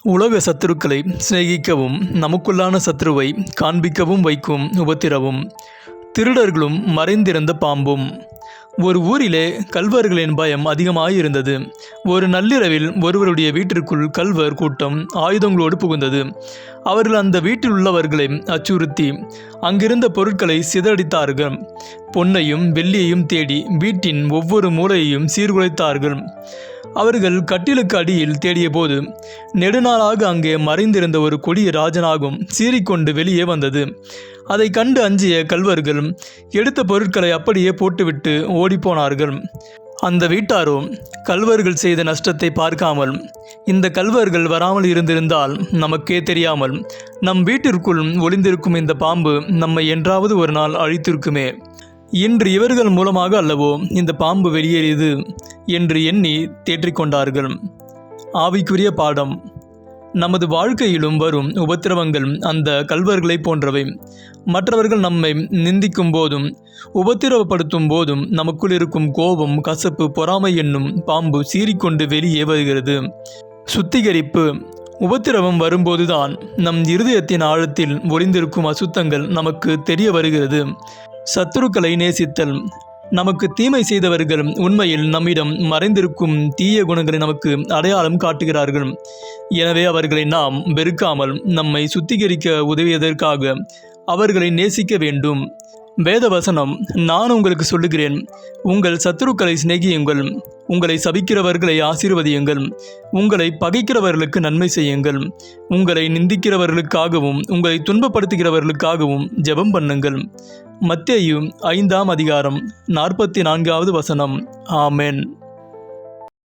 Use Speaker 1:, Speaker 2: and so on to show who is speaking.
Speaker 1: உலக சத்துருக்களை சிநேகிக்கவும் நமக்குள்ளான சத்ருவை காண்பிக்கவும் வைக்கும் உபத்திரவும் திருடர்களும் மறைந்திருந்த பாம்பும். ஒரு ஊரிலே கள்வர்களின் பயம் அதிகமாயிருந்தது. ஒரு நள்ளிரவில் ஒருவருடைய வீட்டிற்குள் கள்வர் கூட்டம் ஆயுதங்களோடு புகுந்தது. அவர்கள் அந்த வீட்டில் உள்ளவர்களை அச்சுறுத்தி அங்கிருந்த பொருட்களை சிதறடித்தார்கள். பொன்னையும் வெள்ளியையும் தேடி வீட்டின் ஒவ்வொரு மூலையையும் சீர்குலைத்தார்கள். அவர்கள் கட்டிலுக்கு அடியில் தேடிய போது நெடுநாளாக அங்கே மறைந்திருந்த ஒரு கொடிய ராஜனாகும் சீறிக்கொண்டு வெளியே வந்தது. அதை கண்டு அஞ்சிய கள்வர்கள் எடுத்த பொருட்களை அப்படியே போட்டுவிட்டு ஓடிப்போனார்கள். அந்த வீட்டாரோ கள்வர்கள் செய்த நஷ்டத்தை பார்க்காமல், இந்த கள்வர்கள் வராமல் இருந்திருந்தால் நமக்கே தெரியாமல் நம் வீட்டிற்குள் ஒளிந்திருக்கும் இந்த பாம்பு நம்மை என்றாவது ஒரு நாள் அழித்திருக்குமே, இன்று இவர்கள் மூலமாக அல்லவோ இந்த பாம்பு வெளியேறியது என்று எண்ணி தேற்றிக்கொண்டார்கள். ஆவிக்குரிய பாடம். நமது வாழ்க்கையிலும் வரும் உபத்திரவங்கள் அந்த கள்வர்களை போன்றவை. மற்றவர்கள் நம்மை நிந்திக்கும் போதும் உபத்திரவப்படுத்தும் போதும் நமக்குள் இருக்கும் கோபம், கசப்பு, பொறாமை என்னும் பாம்பு சீறிக்கொண்டு வெளியே வருகிறது. சுத்திகரிப்பு. உபத்திரவம் வரும்போதுதான் நம் இருதயத்தின் ஆழத்தில் ஒளிந்திருக்கும் அசுத்தங்கள் நமக்கு தெரிய வருகிறது. சத்துருக்களை நேசித்தல். நமக்கு தீமை செய்தவர்கள் உண்மையில் நம்மிடம் மறைந்திருக்கும் தீய குணங்களை நமக்கு அடையாளம் காட்டுகிறார்கள். எனவே அவர்களை நாம் வெறுக்காமல் நம்மை சுத்திகரிக்க உதவியதற்காக அவர்களை நேசிக்க வேண்டும். வேதவசனம், நான் உங்களுக்கு சொல்லுகிறேன், உங்கள் சத்துருக்களை சிநேகியுங்கள், உங்களை சபிக்கிறவர்களை ஆசீர்வதியுங்கள், உங்களை பகைக்கிறவர்களுக்கு நன்மை செய்யுங்கள், உங்களை நிந்திக்கிறவர்களுக்காகவும் உங்களை துன்பப்படுத்துகிறவர்களுக்காகவும் ஜெபம் பண்ணுங்கள். மத்தேயு 5 அதிகாரம் 44 வசனம். ஆமென்.